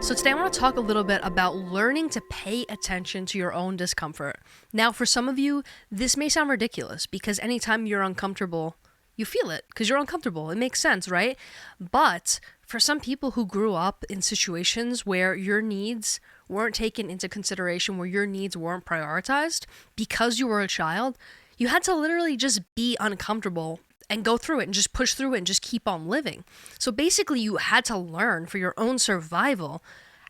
So today I want to talk a little bit about learning to pay attention to your own discomfort. Now, for some of you, this may sound ridiculous because anytime you're uncomfortable, you feel it because you're uncomfortable. It makes sense, right? But for some people who grew up in situations where your needs weren't taken into consideration, where your needs weren't prioritized because you were a child, you had to literally just be uncomfortable and go through it and just push through it and just keep on living. So basically, you had to learn for your own survival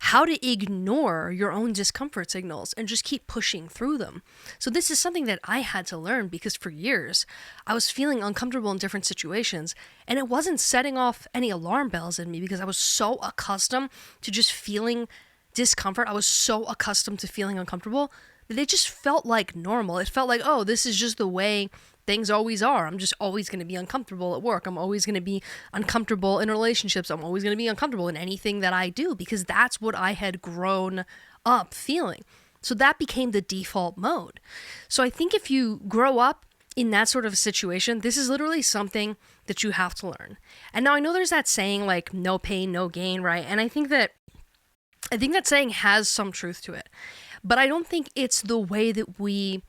how to ignore your own discomfort signals and just keep pushing through them. So this is something that I had to learn because for years, I was feeling uncomfortable in different situations and it wasn't setting off any alarm bells in me because I was so accustomed to just feeling discomfort. I was so accustomed to feeling uncomfortable that it just felt like normal. It felt like, oh, this is just the way things always are. I'm just always going to be uncomfortable at work. I'm always going to be uncomfortable in relationships. I'm always going to be uncomfortable in anything that I do because that's what I had grown up feeling. So that became the default mode. So I think if you grow up in that sort of situation, this is literally something that you have to learn. And now I know there's that saying like no pain, no gain, right? And I think that saying has some truth to it. But I don't think it's the way that we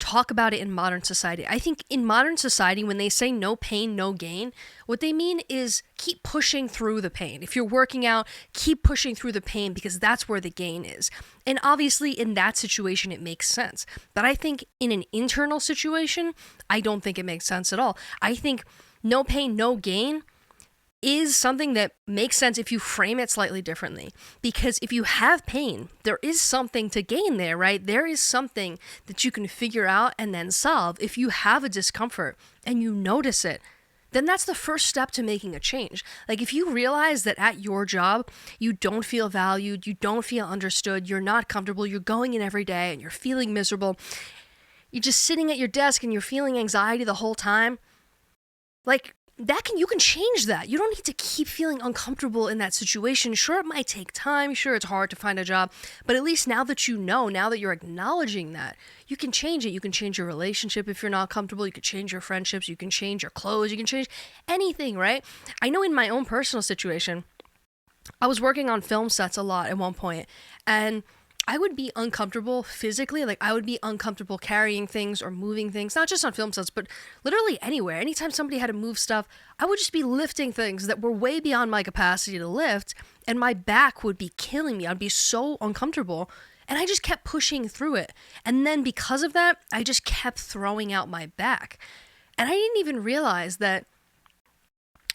talk about it in modern society. I think in modern society, when they say no pain, no gain, what they mean is keep pushing through the pain. If you're working out, keep pushing through the pain because that's where the gain is. And obviously in that situation, it makes sense. But I think in an internal situation, I don't think it makes sense at all. I think no pain, no gain is something that makes sense if you frame it slightly differently. Because if you have pain, there is something to gain there, right? There is something that you can figure out and then solve. If you have a discomfort and you notice it, then that's the first step to making a change. Like if you realize that at your job, you don't feel valued, you don't feel understood, you're not comfortable, you're going in every day and you're feeling miserable, you're just sitting at your desk and you're feeling anxiety the whole time, like you can change that. You don't need to keep feeling uncomfortable in that situation. Sure, it might take time. Sure, it's hard to find a job. But at least now that you know, now that you're acknowledging that, you can change it. You can change your relationship if you're not comfortable. You can change your friendships. You can change your clothes. You can change anything, right? I know in my own personal situation, I was working on film sets a lot at one point, and I would be uncomfortable physically, like I would be uncomfortable carrying things or moving things, not just on film sets, but literally anywhere. Anytime somebody had to move stuff, I would just be lifting things that were way beyond my capacity to lift, and my back would be killing me. I'd be so uncomfortable, and I just kept pushing through it. And then because of that, I just kept throwing out my back. And I didn't even realize that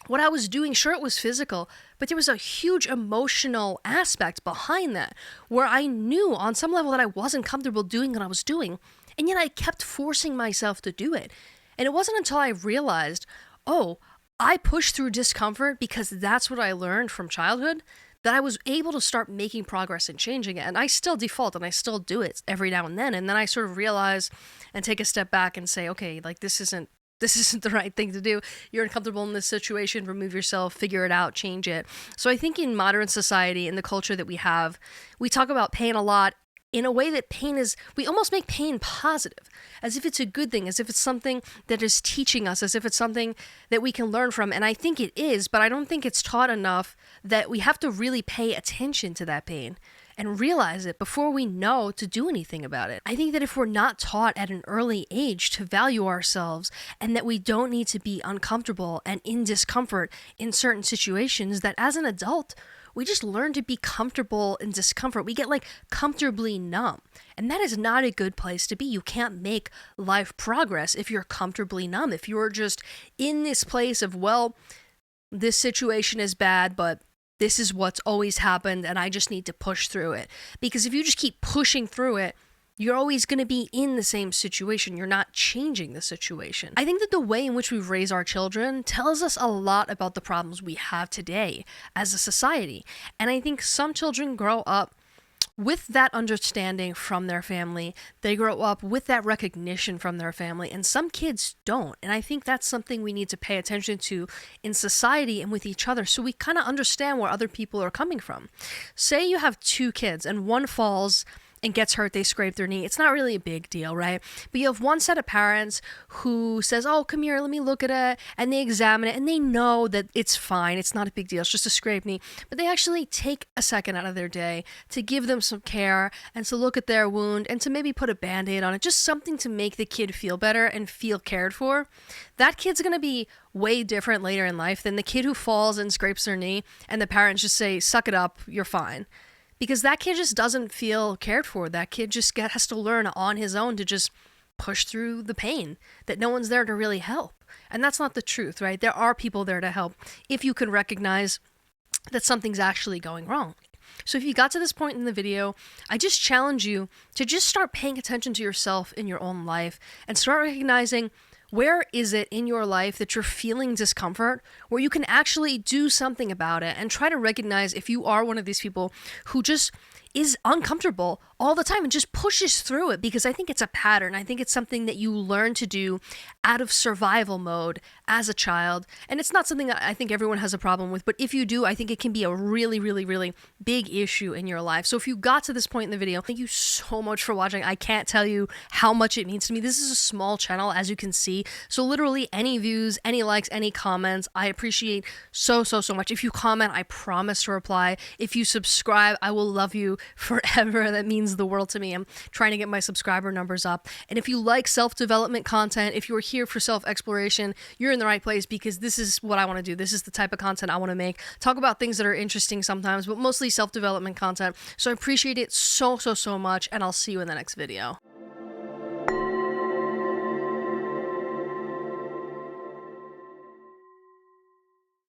what I was doing, sure, it was physical, but there was a huge emotional aspect behind that where I knew on some level that I wasn't comfortable doing what I was doing, and yet I kept forcing myself to do it. And it wasn't until I realized, oh, I pushed through discomfort because that's what I learned from childhood, that I was able to start making progress and changing it. And I still default and I still do it every now and then. And then I sort of realize and take a step back and say, okay, like this isn't the right thing to do. You're uncomfortable in this situation, remove yourself, figure it out, change it. So I think in modern society, in the culture that we have, we talk about pain a lot in a way that we almost make pain positive, as if it's a good thing, as if it's something that is teaching us, as if it's something that we can learn from. And I think it is, but I don't think it's taught enough that we have to really pay attention to that pain and realize it before we know to do anything about it. I think that if we're not taught at an early age to value ourselves and that we don't need to be uncomfortable and in discomfort in certain situations, that as an adult, we just learn to be comfortable in discomfort. We get like comfortably numb. And that is not a good place to be. You can't make life progress if you're comfortably numb. If you're just in this place of, well, this situation is bad, but this is what's always happened and I just need to push through it. Because if you just keep pushing through it, you're always going to be in the same situation. You're not changing the situation. I think that the way in which we raise our children tells us a lot about the problems we have today as a society. And I think some children grow up with that understanding from their family. They grow up with that recognition from their family, and some kids don't. And I think that's something we need to pay attention to in society and with each other so we kind of understand where other people are coming from. Say you have two kids and one falls and gets hurt, they scrape their knee. It's not really a big deal, right? But you have one set of parents who says, oh, come here, let me look at it. And they examine it and they know that it's fine. It's not a big deal. It's just a scraped knee. But they actually take a second out of their day to give them some care and to look at their wound and to maybe put a Band-Aid on it. Just something to make the kid feel better and feel cared for. That kid's going to be way different later in life than the kid who falls and scrapes their knee and the parents just say, suck it up, you're fine. Because that kid just doesn't feel cared for. That kid just has to learn on his own to just push through the pain, that no one's there to really help. And that's not the truth, right? There are people there to help if you can recognize that something's actually going wrong. So if you got to this point in the video, I just challenge you to just start paying attention to yourself in your own life and start recognizing, where is it in your life that you're feeling discomfort, where you can actually do something about it, and try to recognize if you are one of these people who just is uncomfortable all the time and just pushes through it, because I think it's a pattern. I think it's something that you learn to do out of survival mode as a child. And it's not something that I think everyone has a problem with, but if you do, I think it can be a really, really, really big issue in your life. So if you got to this point in the video, thank you so much for watching. I can't tell you how much it means to me. This is a small channel, as you can see. So literally any views, any likes, any comments, I appreciate so, so, so much. If you comment, I promise to reply. If you subscribe, I will love you forever. That means the world to me. I'm trying to get my subscriber numbers up. And if you like self-development content, if you're here for self-exploration, you're in the right place, because this is what I want to do. This is the type of content I want to make. Talk about things that are interesting sometimes, but mostly self-development content. So I appreciate it so, so, so much, and I'll see you in the next video.